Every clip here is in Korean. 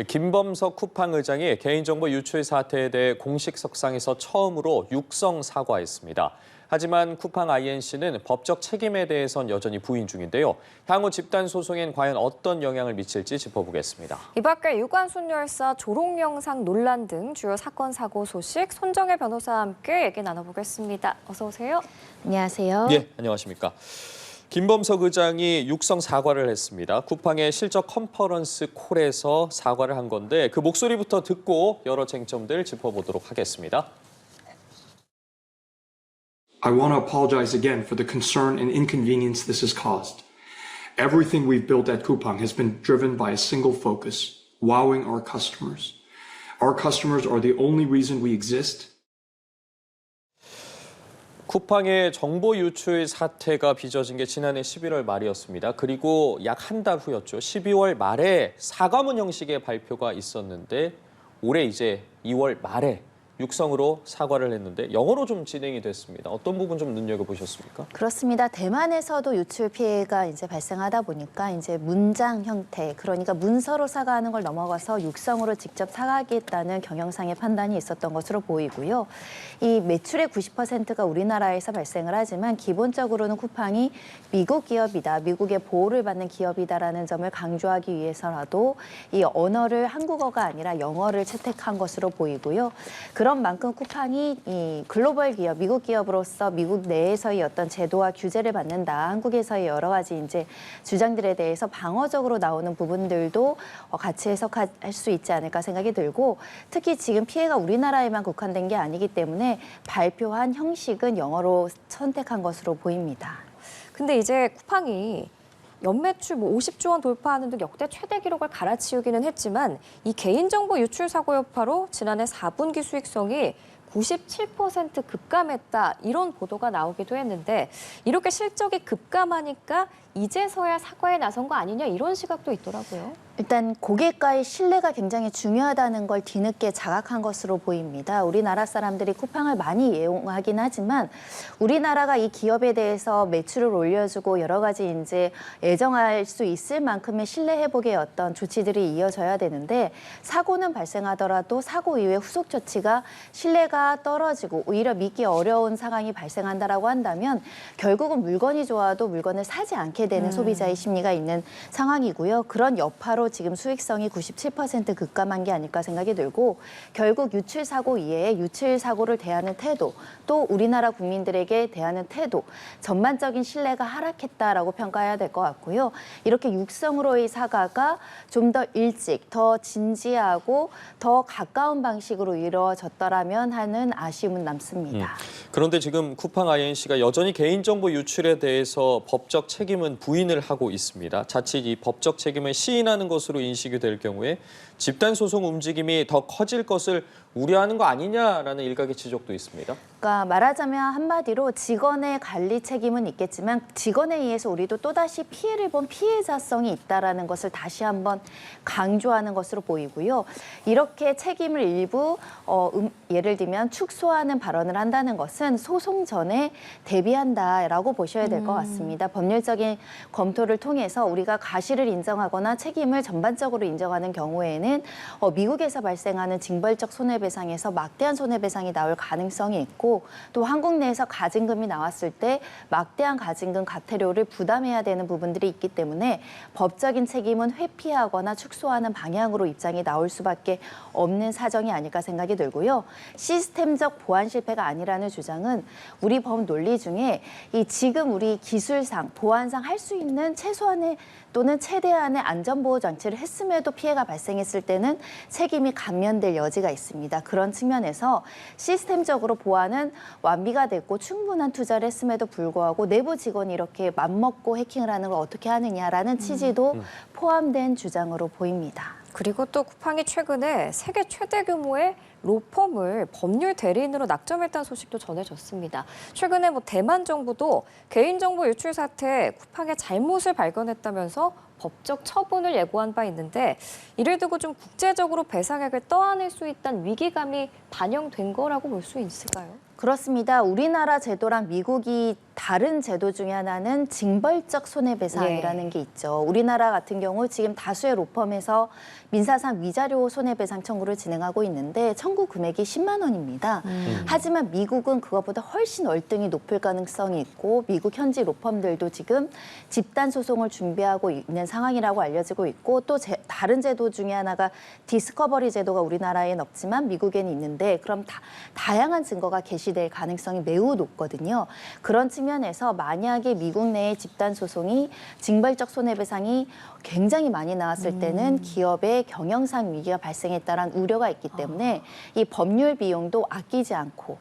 김범석 쿠팡 의장이 개인정보 유출 사태에 대해 공식 석상에서 처음으로 육성 사과했습니다. 하지만 쿠팡 INC는 법적 책임에 대해선 여전히 부인 중인데요. 향후 집단 소송엔 과연 어떤 영향을 미칠지 짚어보겠습니다. 이 밖에 유관순열사 조롱 영상 논란 등 주요 사건 사고 소식 손정혜 변호사와 함께 얘기 나눠보겠습니다. 어서 오세요. 안녕하세요. 예, 안녕하십니까. 김범석 의장이 육성 사과를 했습니다. 쿠팡의 실적 컨퍼런스 콜에서 사과를 한 건데 그 목소리부터 듣고 여러 쟁점들 짚어보도록 하겠습니다. I want to apologize again for the concern and inconvenience this has caused. Everything we've built at Coupang has been driven by a single focus, wowing our customers. Our customers are the only reason we exist. 쿠팡의 정보 유출 사태가 빚어진 게 지난해 11월 말이었습니다. 그리고 약 한 달 후였죠. 12월 말에 사과문 형식의 발표가 있었는데 올해 이제 2월 말에 육성으로 사과를 했는데 영어로 좀 진행이 됐습니다. 어떤 부분 좀 눈여겨보셨습니까? 그렇습니다. 대만에서도 유출 피해가 이제 발생하다 보니까 이제 문장 형태, 그러니까 문서로 사과하는 걸 넘어가서 육성으로 직접 사과하겠다는 경영상의 판단이 있었던 것으로 보이고요. 이 매출의 90%가 우리나라에서 발생을 하지만 기본적으로는 쿠팡이 미국 기업이다, 미국의 보호를 받는 기업이다라는 점을 강조하기 위해서라도 이 언어를 한국어가 아니라 영어를 채택한 것으로 보이고요. 그런 만큼 쿠팡이 이 글로벌 기업, 미국 기업으로서 미국 내에서의 어떤 제도와 규제를 받는다, 한국에서의 여러 가지 이제 주장들에 대해서 방어적으로 나오는 부분들도 같이 해석할 수 있지 않을까 생각이 들고, 특히 지금 피해가 우리나라에만 국한된 게 아니기 때문에 발표한 형식은 영어로 선택한 것으로 보입니다. 근데 이제 쿠팡이 연매출 50조 원 돌파하는 등 역대 최대 기록을 갈아치우기는 했지만 이 개인정보 유출 사고 여파로 지난해 4분기 수익성이 97% 급감했다, 이런 보도가 나오기도 했는데 이렇게 실적이 급감하니까 이제서야 사과에 나선 거 아니냐, 이런 시각도 있더라고요. 일단 고객과의 신뢰가 굉장히 중요하다는 걸 뒤늦게 자각한 것으로 보입니다. 우리나라 사람들이 쿠팡을 많이 이용하긴 하지만 우리나라가 이 기업에 대해서 매출을 올려주고 여러 가지 이제 애정할 수 있을 만큼의 신뢰 회복의 어떤 조치들이 이어져야 되는데, 사고는 발생하더라도 사고 이후에 후속 조치가 신뢰가 떨어지고 오히려 믿기 어려운 상황이 발생한다라고 한다면 결국은 물건이 좋아도 물건을 사지 않게 되는 소비자의 심리가 있는 상황이고요. 그런 여파로 지금 수익성이 97% 급감한 게 아닐까 생각이 들고, 결국 유출 사고 이외에 유출 사고를 대하는 태도, 또 우리나라 국민들에게 대하는 태도, 전반적인 신뢰가 하락했다라고 평가해야 될 것 같고요. 이렇게 육성으로의 사과가 좀 더 일찍, 더 진지하고 더 가까운 방식으로 이루어졌더라면 하는 아쉬움은 남습니다. 그런데 지금 쿠팡 INC가 여전히 개인정보 유출에 대해서 법적 책임은 부인을 하고 있습니다. 자칫 이 법적 책임을 시인하는 것으로 인식이 될 경우에 집단 소송 움직임이 더 커질 것을 우려하는 거 아니냐라는 일각의 지적도 있습니다. 그러니까 말하자면 한마디로 직원의 관리 책임은 있겠지만 직원에 의해서 우리도 또다시 피해를 본 피해자성이 있다라는 것을 다시 한번 강조하는 것으로 보이고요. 이렇게 책임을 일부 예를 들면 축소하는 발언을 한다는 것은 소송 전에 대비한다라고 보셔야 될 것 같습니다. 법률적인 검토를 통해서 우리가 과실을 인정하거나 책임을 전반적으로 인정하는 경우에는 미국에서 발생하는 징벌적 손해배상에서 막대한 손해배상이 나올 가능성이 있고, 또 한국 내에서 가징금이 나왔을 때 막대한 가징금 과태료를 부담해야 되는 부분들이 있기 때문에 법적인 책임은 회피하거나 축소하는 방향으로 입장이 나올 수밖에 없는 사정이 아닐까 생각이 들고요. 시스템적 보안 실패가 아니라는 주장은 우리 법 논리 중에 이 지금 우리 기술상, 보안상 할 수 있는 최소한의 또는 최대한의 안전보호 장치를 했음에도 피해가 발생했을 때는 책임이 감면될 여지가 있습니다. 그런 측면에서 시스템적으로 보안은 완비가 됐고 충분한 투자를 했음에도 불구하고 내부 직원이 이렇게 맘먹고 해킹을 하는 걸 어떻게 하느냐라는 취지도 포함된 주장으로 보입니다. 그리고 또 쿠팡이 최근에 세계 최대 규모의 로펌을 법률 대리인으로 낙점했다는 소식도 전해졌습니다. 최근에 대만 정부도 개인정보 유출 사태에 쿠팡의 잘못을 발견했다면서 법적 처분을 예고한 바 있는데, 이를 두고 좀 국제적으로 배상액을 떠안을 수 있다는 위기감이 반영된 거라고 볼 수 있을까요? 그렇습니다. 우리나라 제도랑 미국이 다른 제도 중에 하나는 징벌적 손해배상이라는 게 있죠. 우리나라 같은 경우 지금 다수의 로펌에서 민사상 위자료 손해배상 청구를 진행하고 있는데 청구 금액이 10만 원입니다. 하지만 미국은 그것보다 훨씬 월등히 높을 가능성이 있고 미국 현지 로펌들도 지금 집단 소송을 준비하고 있는 상황이라고 알려지고 있고 또 다른 제도 중에 하나가 디스커버리 제도가 우리나라에는 없지만 미국에는 있는데 그럼 다양한 증거가 게시될 가능성이 매우 높거든요. 그런 측면에서 만약에 미국 내의 집단 소송이 징벌적 손해배상이 굉장히 많이 나왔을 때는 기업의 경영상 위기가 발생했다는 우려가 있기 때문에 이 법률 비용도 아끼지 않고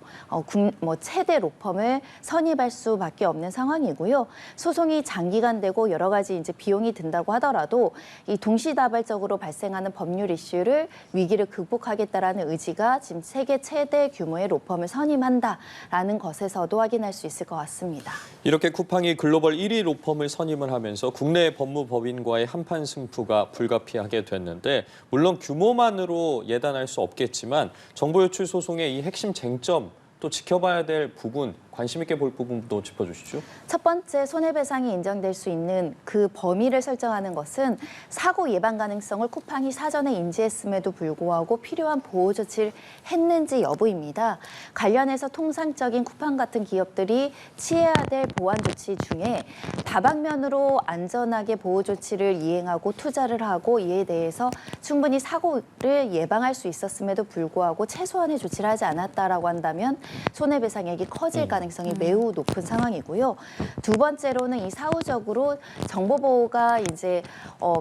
최대 로펌을 선임할 수밖에 없는 상황이고요. 소송이 장기간 되고 여러 가지 이제 비용이 든다고 하더라도 이 동시다발적으로 발생하는 법률 이슈를 위기를 극복하겠다라는 의지가 지금 세계 최대 규모의 로펌을 선임한다라는 것에서도 확인할 수 있을 것 같습니다. 이렇게 쿠팡이 글로벌 1위 로펌을 선임을 하면서 국내 법무법인과의 한판 승부가 불가피하게 됐는데 물론 규모만으로 예단할 수 없겠지만 정보 유출 소송의 이 핵심 쟁점 또 지켜봐야 될 부분, 관심 있게 볼 부분도 짚어주시죠. 첫 번째 손해배상이 인정될 수 있는 그 범위를 설정하는 것은 사고 예방 가능성을 쿠팡이 사전에 인지했음에도 불구하고 필요한 보호 조치를 했는지 여부입니다. 관련해서 통상적인 쿠팡 같은 기업들이 취해야 될 보안 조치 중에 다방면으로 안전하게 보호 조치를 이행하고 투자를 하고 이에 대해서 충분히 사고를 예방할 수 있었음에도 불구하고 최소한의 조치를 하지 않았다라고 한다면 손해배상액이 커질 가능성이 매우 높은 상황이고요. 두 번째로는 이 사후적으로 정보보호가 이제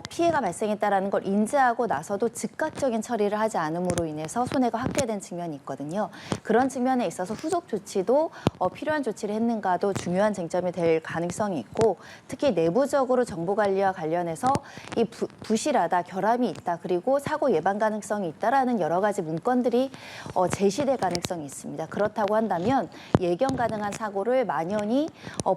피해가 발생했다라는 걸 인지하고 나서도 즉각적인 처리를 하지 않음으로 인해서 손해가 확대된 측면이 있거든요. 그런 측면에 있어서 후속 조치도 필요한 조치를 했는가도 중요한 쟁점이 될 가능성이 있고 특히 내부적으로 정보 관리와 관련해서 이 부실하다, 결함이 있다, 그리고 사고 예방 가능성이 있다라는 여러 가지 문건들이 제시될 가능성이 있습니다. 그렇다고 한다면 예견 가능한 사고를 만연히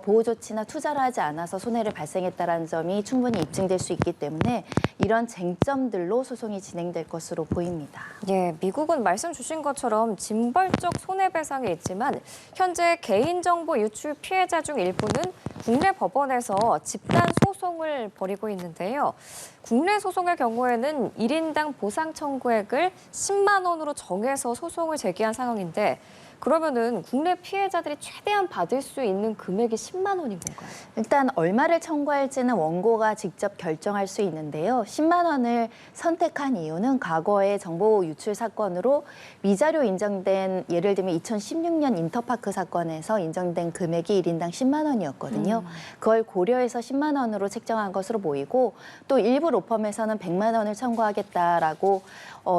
보호 조치나 투자를 하지 않아서 손해를 발생했다는 점이 충분히 입증될 수 있기 때문에 이런 쟁점들로 소송이 진행될 것으로 보입니다. 예, 미국은 말씀 주신 것처럼 징벌적 손해배상이 있지만 현재 개인정보 유출 피해자 중 일부는 국내 법원에서 집단 소송을 벌이고 있는데요. 국내 소송의 경우에는 1인당 보상 청구액을 10만 원으로 정해서 소송을 제기한 상황인데 그러면은 국내 피해자들이 최대한 받을 수 있는 금액이 10만 원인 건가요? 일단 얼마를 청구할지는 원고가 직접 결정할 수 있는데요. 10만 원을 선택한 이유는 과거의 정보 유출 사건으로 위자료 인정된 예를 들면 2016년 인터파크 사건에서 인정된 금액이 1인당 10만 원이었거든요. 그걸 고려해서 10만 원으로 책정한 것으로 보이고 또 일부 로펌에서는 100만 원을 청구하겠다라고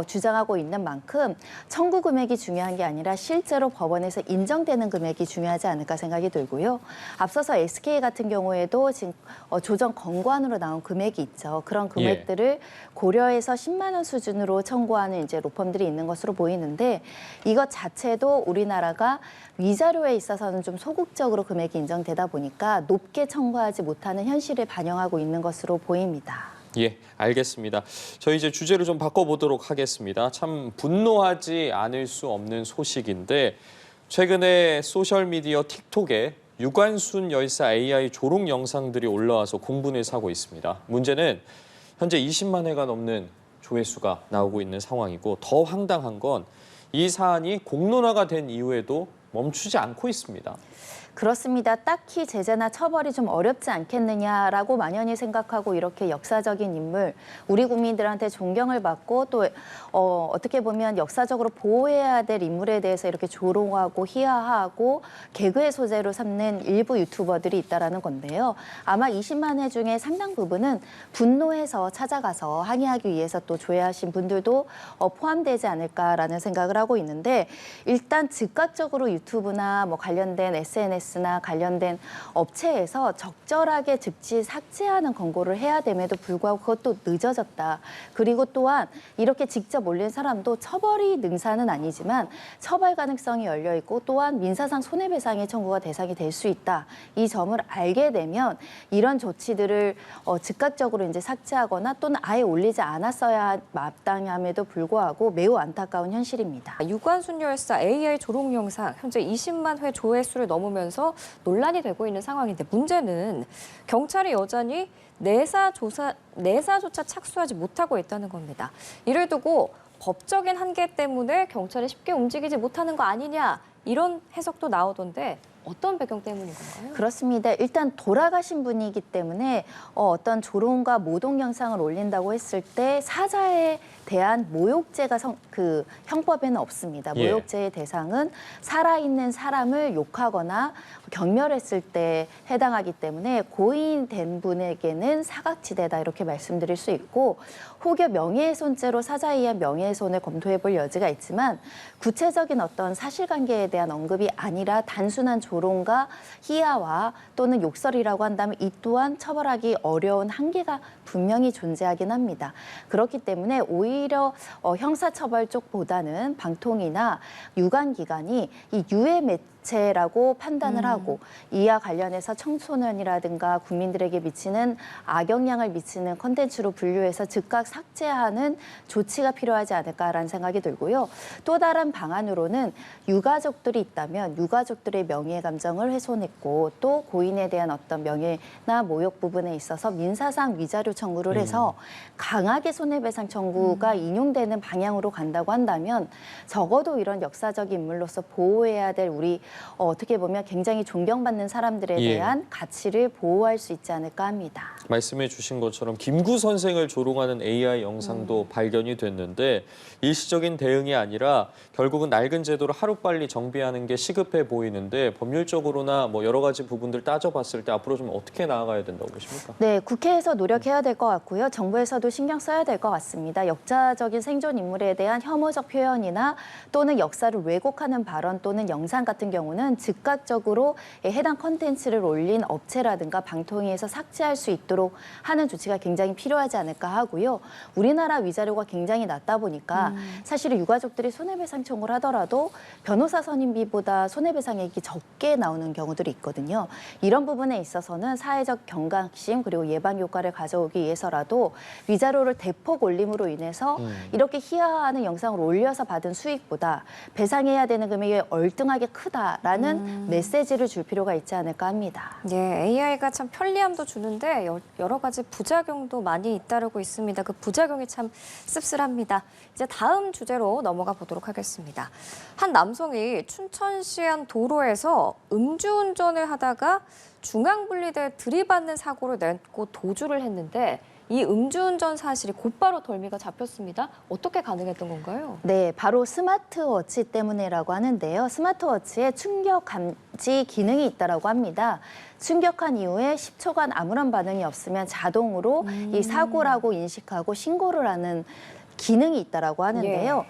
주장하고 있는 만큼 청구 금액이 중요한 게 아니라 실제로 법원에서 인정되는 금액이 중요하지 않을까 생각이 들고요. 앞서서 SK 같은 경우에도 지금 조정 권고안으로 나온 금액이 있죠. 그런 금액들을 고려해서 10만 원 수준으로 청구하는 이제 로펌들이 있는 것으로 보이는데 이것 자체도 우리나라가 위자료에 있어서는 좀 소극적으로 금액이 인정되다 보니까 높게 청구하지 못하는 현실을 반영하고 있는 것으로 보입니다. 예, 알겠습니다. 저희 이제 주제를 좀 바꿔보도록 하겠습니다. 참 분노하지 않을 수 없는 소식인데 최근에 소셜미디어 틱톡에 유관순 열사 AI 조롱 영상들이 올라와서 공분을 사고 있습니다. 문제는 현재 20만 회가 넘는 조회수가 나오고 있는 상황이고 더 황당한 건 이 사안이 공론화가 된 이후에도 멈추지 않고 있습니다. 그렇습니다. 딱히 제재나 처벌이 좀 어렵지 않겠느냐라고 만연히 생각하고 이렇게 역사적인 인물, 우리 국민들한테 존경을 받고 또 어떻게 보면 역사적으로 보호해야 될 인물에 대해서 이렇게 조롱하고 희화하고 개그의 소재로 삼는 일부 유튜버들이 있다라는 건데요. 아마 20만 회 중에 상당 부분은 분노해서 찾아가서 항의하기 위해서 또 조회하신 분들도 포함되지 않을까라는 생각을 하고 있는데 일단 즉각적으로 유튜브나 뭐 관련된 SNS나 관련된 업체에서 적절하게 즉시 삭제하는 권고를 해야 됨에도 불구하고 그것도 늦어졌다. 그리고 또한 이렇게 직접 올린 사람도 처벌이 능사는 아니지만 처벌 가능성이 열려 있고 또한 민사상 손해배상의 청구가 대상이 될 수 있다. 이 점을 알게 되면 이런 조치들을 즉각적으로 이제 삭제하거나 또는 아예 올리지 않았어야 마땅함에도 불구하고 매우 안타까운 현실입니다. 유관순 열사 AI 조롱 영상 현재 20만 회 조회수를 넘으면서 있어서 논란이 되고 있는 상황인데 문제는 경찰이 여전히 내사조차 착수하지 못하고 있다는 겁니다. 이를 두고 법적인 한계 때문에 경찰이 쉽게 움직이지 못하는 거 아니냐 이런 해석도 나오던데 어떤 배경 때문인 건가요? 그렇습니다. 일단 돌아가신 분이기 때문에 어떤 조롱과 모독 영상을 올린다고 했을 때 사자에 대한 모욕죄가 그 형법에는 없습니다. 예. 모욕죄의 대상은 살아있는 사람을 욕하거나 경멸했을 때 해당하기 때문에 고인된 분에게는 사각지대다 이렇게 말씀드릴 수 있고 혹여 명예훼손죄로 사자에 의한 명예훼손을 검토해 볼 여지가 있지만 구체적인 어떤 사실관계에 대한 언급이 아니라 단순한 조롱과 희화화 또는 욕설이라고 한다면 이 또한 처벌하기 어려운 한계가 분명히 존재하긴 합니다. 그렇기 때문에 오히려 형사처벌 쪽보다는 방통이나 유관기관이 이 유해 매체라고 판단을 하고 이와 관련해서 청소년이라든가 국민들에게 미치는 악영향을 미치는 콘텐츠로 분류해서 즉각 삭제하는 조치가 필요하지 않을까라는 생각이 들고요. 또 다른 방안으로는 유가족들이 있다면 유가족들의 명예 감정을 훼손했고 또 고인에 대한 어떤 명예나 모욕 부분에 있어서 민사상 위자료 청구를 해서 강하게 손해배상 청구가 인용되는 방향으로 간다고 한다면 적어도 이런 역사적 인물로서 보호해야 될 우리 어떻게 보면 굉장히 존경받는 사람들에 예. 대한 가치를 보호할 수 있지 않을까 합니다. 말씀해 주신 것처럼 김구 선생을 조롱하는 AI 영상도 발견이 됐는데 일시적인 대응이 아니라 결국은 낡은 제도를 하루빨리 정비하는 게 시급해 보이는데 법률적으로나 뭐 여러 가지 부분들 따져봤을 때 앞으로 좀 어떻게 나아가야 된다고 보십니까? 네, 국회에서 노력해야 될 것 같고요. 정부에서도 신경 써야 될 것 같습니다. 역사적인 생존 인물에 대한 혐오적 표현이나 또는 역사를 왜곡하는 발언 또는 영상 같은 경우는 즉각적으로 해당 컨텐츠를 올린 업체라든가 방통위에서 삭제할 수 있도록 하는 조치가 굉장히 필요하지 않을까 하고요. 우리나라 위자료가 굉장히 낮다 보니까 사실은 유가족들이 손해배상 청구를 하더라도 변호사 선임비보다 손해배상액이 적게 나오는 경우들이 있거든요. 이런 부분에 있어서는 사회적 경각심 그리고 예방 효과를 가져오기 위해서라도 위자료를 대폭 올림으로 인해서 이렇게 희화화하는 영상을 올려서 받은 수익보다 배상해야 되는 금액이 얼등하게 크다라는 메시지를 줄 필요가 있지 않을까 합니다. 예, AI가 참 편리함도 주는데 여러 가지 부작용도 많이 잇따르고 있습니다. 그 부작용이 참 씁쓸합니다. 이제 다음 주제로 넘어가 보도록 하겠습니다. 한 남성이 춘천시 한 도로에서 음주운전을 하다가 중앙분리대에 들이받는 사고를 냈고 도주를 했는데 이 음주운전 사실이 곧바로 덜미가 잡혔습니다. 어떻게 가능했던 건가요? 네, 바로 스마트워치 때문에라고 하는데요. 스마트워치에 충격 감지 기능이 있다라고 합니다. 충격한 이후에 10초간 아무런 반응이 없으면 자동으로 이 사고라고 인식하고 신고를 하는 기능이 있다라고 하는데요.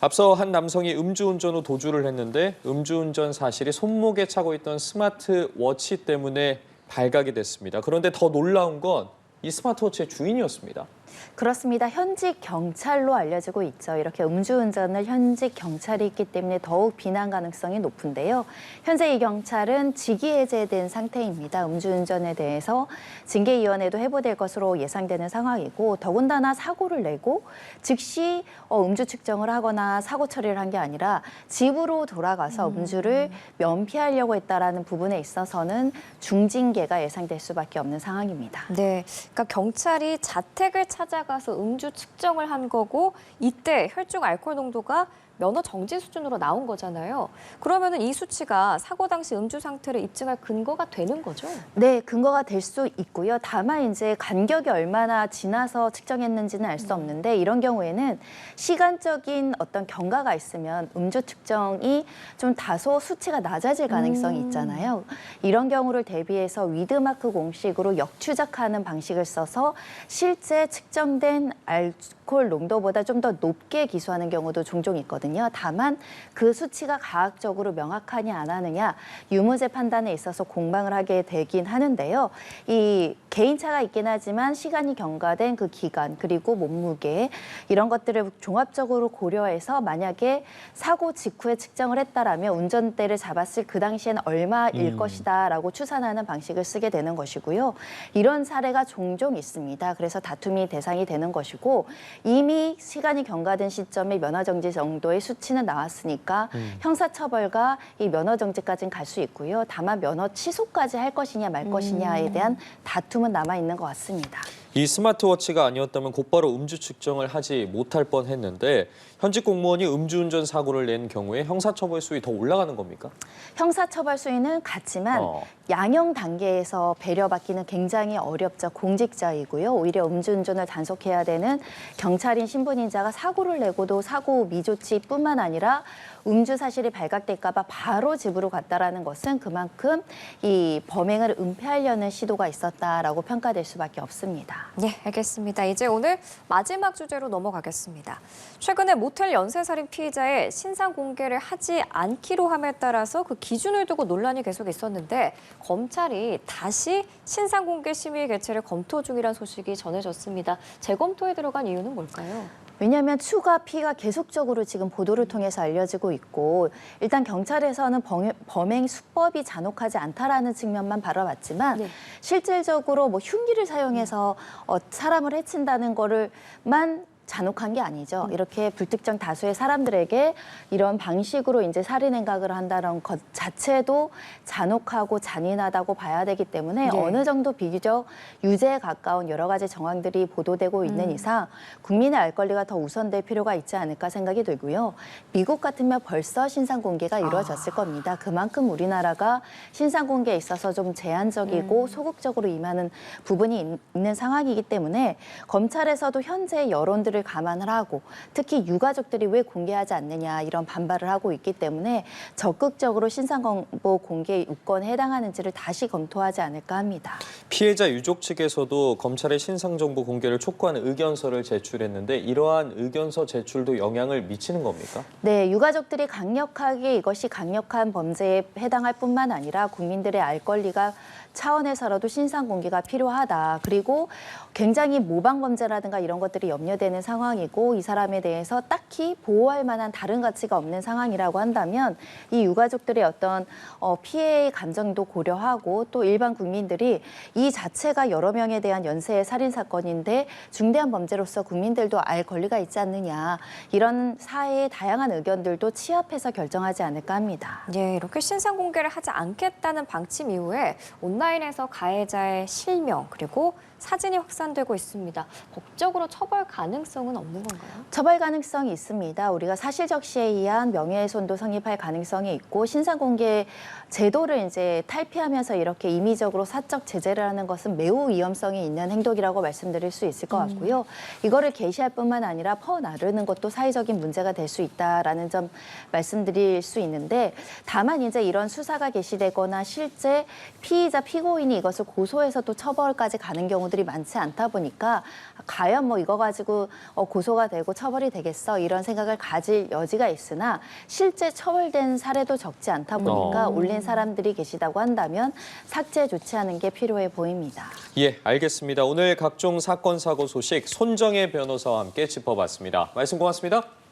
앞서 한 남성이 음주운전 후 도주를 했는데 음주운전 사실이 손목에 차고 있던 스마트워치 때문에 발각이 됐습니다. 그런데 더 놀라운 건 이 스마트워치의 주인이었습니다. 그렇습니다. 현직 경찰로 알려지고 있죠. 이렇게 음주운전을 현직 경찰이 있기 때문에 더욱 비난 가능성이 높은데요. 현재 이 경찰은 직위 해제된 상태입니다. 음주운전에 대해서 징계위원회도 해부될 것으로 예상되는 상황이고 더군다나 사고를 내고 즉시 음주 측정을 하거나 사고 처리를 한 게 아니라 집으로 돌아가서 음주를 면피하려고 했다라는 부분에 있어서는 중징계가 예상될 수밖에 없는 상황입니다. 네, 그러니까 경찰이 자택을 찾아가서 음주 측정을 한 거고 이때 혈중 알코올 농도가 면허 정지 수준으로 나온 거잖아요. 그러면은 이 수치가 사고 당시 음주 상태를 입증할 근거가 되는 거죠? 네, 근거가 될 수 있고요. 다만 이제 간격이 얼마나 지나서 측정했는지는 알 수 없는데 이런 경우에는 시간적인 어떤 경과가 있으면 음주 측정이 좀 다소 수치가 낮아질 가능성이 있잖아요. 이런 경우를 대비해서 위드마크 공식으로 역추적하는 방식을 써서 실제 측정된 알코올 농도보다 좀 더 높게 기수하는 경우도 종종 있거든요. 다만 그 수치가 과학적으로 명확하냐 안 하느냐 유무죄 판단에 있어서 공방을 하게 되긴 하는데요. 이 개인차가 있긴 하지만 시간이 경과된 그 기간 그리고 몸무게 이런 것들을 종합적으로 고려해서 만약에 사고 직후에 측정을 했다라면 운전대를 잡았을 그 당시에는 얼마일 것이다라고 추산하는 방식을 쓰게 되는 것이고요. 이런 사례가 종종 있습니다. 그래서 다툼이 대상이 되는 것이고 이미 시간이 경과된 시점에 면허정지 정도의 수치는 나왔으니까 형사처벌과 이 면허정지까지는 갈 수 있고요. 다만 면허 취소까지 할 것이냐 말 것이냐에 대한 다툼은 남아있는 것 같습니다. 이 스마트워치가 아니었다면 곧바로 음주 측정을 하지 못할 뻔했는데 현직 공무원이 음주운전 사고를 낸 경우에 형사처벌 수위 더 올라가는 겁니까? 형사처벌 수위는 같지만 양형 단계에서 배려받기는 굉장히 어렵죠. 공직자이고요. 오히려 음주운전을 단속해야 되는 경찰인 신분인자가 사고를 내고도 사고 미조치뿐만 아니라 음주 사실이 발각될까 봐 바로 집으로 갔다라는 것은 그만큼 이 범행을 은폐하려는 시도가 있었다라고 평가될 수밖에 없습니다. 네, 알겠습니다. 이제 오늘 마지막 주제로 넘어가겠습니다. 최근에 모텔 연쇄살인 피의자의 신상 공개를 하지 않기로 함에 따라서 그 기준을 두고 논란이 계속 있었는데 검찰이 다시 신상 공개 심의 개최를 검토 중이라는 소식이 전해졌습니다. 재검토에 들어간 이유는 뭘까요? 왜냐하면 추가 피의가 계속적으로 지금 보도를 통해서 알려지고 있고 일단 경찰에서는 범행 수법이 잔혹하지 않다라는 측면만 바라봤지만 네. 실질적으로 뭐 흉기를 사용해서 사람을 해친다는 거를만 잔혹한 게 아니죠. 이렇게 불특정 다수의 사람들에게 이런 방식으로 이제 살인 행각을 한다는 것 자체도 잔혹하고 잔인하다고 봐야 되기 때문에 네. 어느 정도 비교적 유죄에 가까운 여러 가지 정황들이 보도되고 있는 이상 국민의 알 권리가 더 우선될 필요가 있지 않을까 생각이 들고요. 미국 같으면 벌써 신상 공개가 이루어졌을 겁니다. 그만큼 우리나라가 신상 공개에 있어서 좀 제한적이고 소극적으로 임하는 부분이 있는 상황이기 때문에 검찰에서도 현재 여론들을 감안을 하고 특히 유가족들이 왜 공개하지 않느냐 이런 반발을 하고 있기 때문에 적극적으로 신상정보 공개 요건에 해당하는지를 다시 검토하지 않을까 합니다. 피해자 유족 측에서도 검찰의 신상정보 공개를 촉구하는 의견서를 제출했는데 이러한 의견서 제출도 영향을 미치는 겁니까? 네, 유가족들이 강력하게 이것이 강력한 범죄에 해당할 뿐만 아니라 국민들의 알 권리가 차원에서라도 신상 공개가 필요하다. 그리고 굉장히 모방 범죄라든가 이런 것들이 염려되는 상황이고 이 사람에 대해서 딱히 보호할 만한 다른 가치가 없는 상황이라고 한다면 이 유가족들의 어떤 피해의 감정도 고려하고 또 일반 국민들이 이 자체가 여러 명에 대한 연쇄 살인 사건인데 중대한 범죄로서 국민들도 알 권리가 있지 않느냐 이런 사회의 다양한 의견들도 취합해서 결정하지 않을까 합니다. 네, 이렇게 신상 공개를 하지 않겠다는 방침 이후에 온라인에서 가해자의 실명 그리고 사진이 확산되고 있습니다. 법적으로 처벌 가능성은 없는 건가요? 처벌 가능성이 있습니다. 우리가 사실적시에 의한 명예훼손도 성립할 가능성이 있고 신상 공개 제도를 이제 탈피하면서 이렇게 임의적으로 사적 제재를 하는 것은 매우 위험성이 있는 행동이라고 말씀드릴 수 있을 것 같고요. 이거를 게시할 뿐만 아니라 퍼나르는 것도 사회적인 문제가 될 수 있다라는 점 말씀드릴 수 있는데 다만 이제 이런 수사가 개시되거나 실제 피의자 피고인이 이것을 고소해서 또 처벌까지 가는 경우들이 많지 않다 보니까 과연 뭐 이거 가지고 고소가 되고 처벌이 되겠어 이런 생각을 가질 여지가 있으나 실제 처벌된 사례도 적지 않다 보니까 올린 사람들이 계시다고 한다면 삭제 조치하는 게 필요해 보입니다. 예, 알겠습니다. 오늘 각종 사건 사고 소식 손정혜 변호사와 함께 짚어봤습니다. 말씀 고맙습니다.